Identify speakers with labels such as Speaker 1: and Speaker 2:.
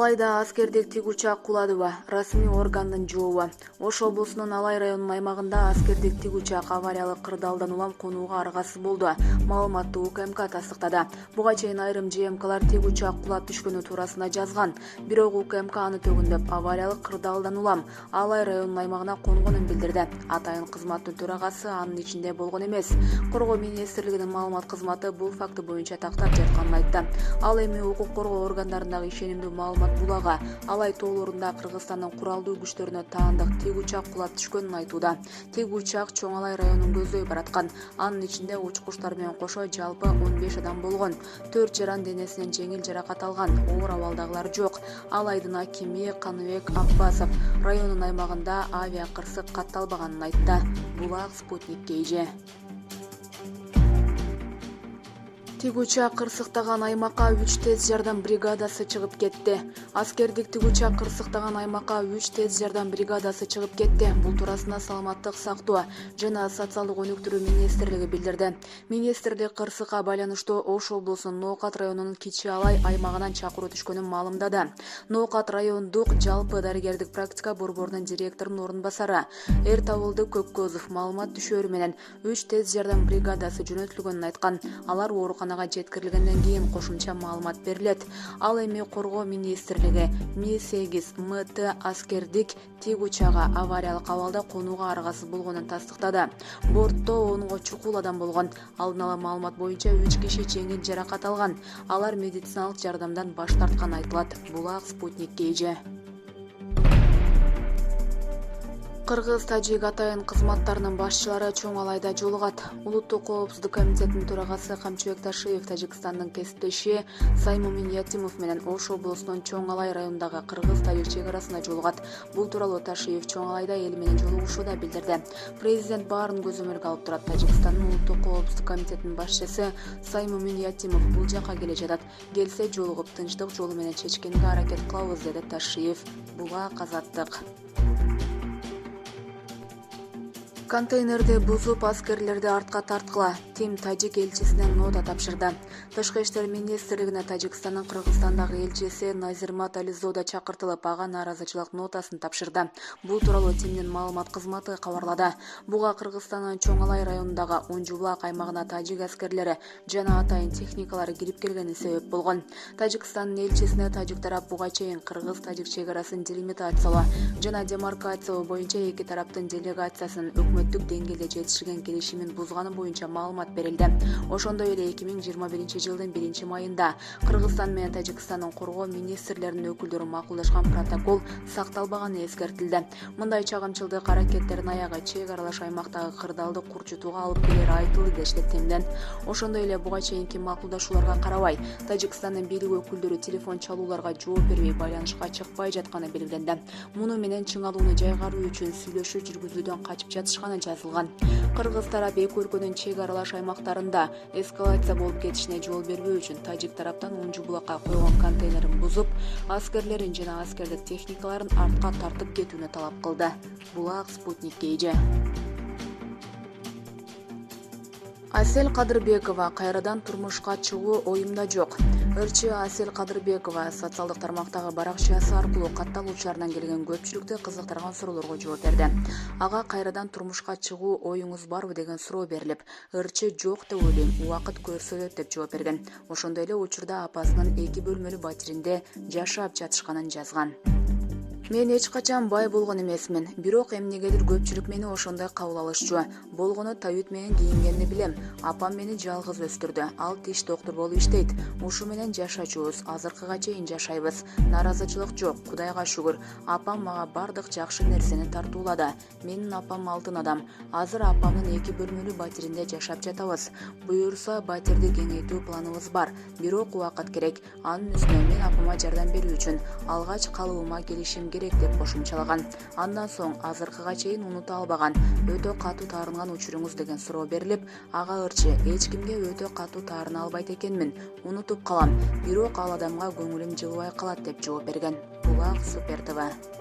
Speaker 1: Алайда аскердик тигучак куладыбы, расмий органдын жообу. Ош облусунун Алай районунун аймагында аскердик тигучак авариялык кырдаалдан улам конууга аргасыз болду. Маалыматты УКМК тастыктады. Буга чейин айрым ЖМКлар тигучак кулап түшкөнү туурасында жазган. Бирок УКМК аны төгүндөп авариялык кырдаалдан улам Алай районунун аймагына конгонун билдирди. Атайын кызматтын төрагасы анын ичинде болгон эмес. Коргоо министрлигинин маалымат кызматы бул факты боюнча тактап жатканын айтты. Ал эми укук коргоо органдарындагы ишенимдүү маалымат булага Алай тоолорунда Кыргызстандын куралдуу күчтөрүнө таандык тигучак кулап түшкөнүн айтууда. Тигучак Чоң Алай районун көздөй бараткан. Анын ичинде учкучтар менен кошо жалпы 15 адам болгон. 4 жаран денесинен жеңил жаракат алган, оор абалдагылар жок. Алайдын акими Каныбек Аббасов районунун аймагында авиа кырсык катталбаганын айтты. Булак Спутник KG. Тигучак кырсыктаган аймакка 3 тез жардам бригадасы чыгып кетти. Аскердик тигучак кырсыктаган аймакка 3 тез жардам бригадасы чыгып кетти. Бул туурасында Саламаттык сактоо жана социалдык өнүктүрүү министрлиги билдирди. Министрлик кырсыкка байланыштуу Ош облусунун Ноокат районунун Кичи Алай аймагынан чакыруу түшкөнүн маалымдады. Ноокат райондук жалпы дарыгердик практика борборунун директорунун орун басары Эртабылды Көккөзов маалымат түшөөрү менен 3 тез жардам бригадасы жөнөтүлгөнүн айткан. Алар ооруканага жеткирилгенден кийин кошумча маалымат берилет. Ал эми коргоо министрлиги Mi-8 МТ аскердик тигучага авариялык абалда конууга аргасыз болгонун тастыктады. Бортто 10 чукул адам болгон. Алдын ала маалымат боюнча 3 киши жеңил жаракат алган. Алар медициналык жардамдан баш тартканы айтылат. Булак Спутник KG. Кыргыз-тажик атайын кызматтарынын башчылары Чоң Алайда жолугат. Улуттук коопсуздук комитетинин төрагасы Камчыбек Ташиев Тажикстандын кесиптеши Саймумин Ятимов менен Ош облусунун Чоң Алай районундагы кыргыз-тажик чек арасында жолугат. Бул тууралуу Ташиев Чоң Алайда эл менен жолугушууда билдирди. Президент баарын көзөмөлгө алып турат. Тажикстандын улуттук коопсуздук комитетинин башчысы Саймумин Ятимов бул жака келе жатат. Келсе жолугуп тынчтык жолу менен чечкенге аракет кылабыз, деди Ташиев. Булак Азаттык. Контейнерди бузуп аскерлерди артка тарткыла. Тим тажик элчисине нота тапшырды. Тышкы иштер министрлигине Тажикстандын Кыргызстандагы элчиси Назирмат Ализода чакыртылып, ага нааразычылык нотасын тапшырды. Бул тууралуу Тимдин маалымат кызматы кабарлады. Буга Кыргызстандын Чоң Алай районундагы Онжубулак аймагына тажик аскерлери жана атайын техникалары кирип келгени себеп болгон. Тажикстандын элчисине тажик тарап буга чейин кыргыз-тажик чек арасын делимитациялоо жана демаркациялоо боюнча эки тараптын делегациясынын өкмөттүк деңгээлде жетишилген келишимин бузганы боюнча маалымат берилди. Ошондой эле 2021-жылдын 1-майында Кыргызстан менен Тажикстандын коргоо министрлеринин өкүлдөрү макулдашкан протокол сакталбаганы эскертилди. Мындай чагымчылдык аракеттердин аягы чек аралаш аймактагы кырдаалды курчутууга алып келери айтылды, дешти Тимден. Ошондой эле буга чейинки макулдашууларга карабай, Тажикстандын бийлик өкүлдөрү телефон чалууларга жооп бербей байланышка чыкпай жатканы белгиленди. Муну менен чыңалууну жайгаруу үчүн сүйлөшүү жүргүзүүдөн качып жатышканы жазылган. Кыргыз тарап эки өлкөнүн чек аралаш аймактарында эскалация болуп кетишине жол бербөө үчүн тажик тараптан Онжубулакка койгон контейнерин бузуп, аскерлерин жана аскердик техникаларын артка тартып кетүүнү талап кылды. Булак Спутник KG. Асел Кадырбекова кайрадан турмушка чыгуу оюмда жок. Ырчы Асел Кадырбекова социалдык тармактагы баракчасы аркылуу катталуучулардан келген көпчүлүктү кызыктырган суроолорго жооп берди. Ага кайрадан турмушка чыгуу оюңуз барбы деген суроо берилип, ырчы жок деп ойлойм, убакыт көрсөтөт деп жооп берген. Ошондой эле учурда апасынын 2 бөлмөлүү батиринде жашап жатышканын жазган. Мен эч качан бай болгон эмесмин, бирок эмнегедир көпчүлүк мени ошондой кабыл алышчу. Болгону табит менен кийингенди билем. Апам мени жалгыз өстүрдү. Ал тиш доктор болуп иштейт. Ушу менен жашачубуз, азыркыга чейин жашайбыз. Нааразычылык жок, Кудайга шүгүр. Апам мага бардык жакшы нерсени тартуулады. Менин апам алтын адам. Азыр апамдын 2 бөлмөлүү батиринде жашап жатабыз. Буюрса батирди кеңейтүү планыбыз бар. Бирок убакыт керек. Анын үстүнө мен апама жардам берүү үчүн алгач калыбыма келишим керек деп кошумчалаган. Андан соң азыркыга чейин унута албаган, өтө катуу таарынган учуруңуз деген суроо берилип, ага ырчы эч кимге өтө катуу таарына албайт экенмин, унутуп калам, бирок ал адамга көңүлүм жылыбай калат деп жооп берген. Булак Супер ТВ.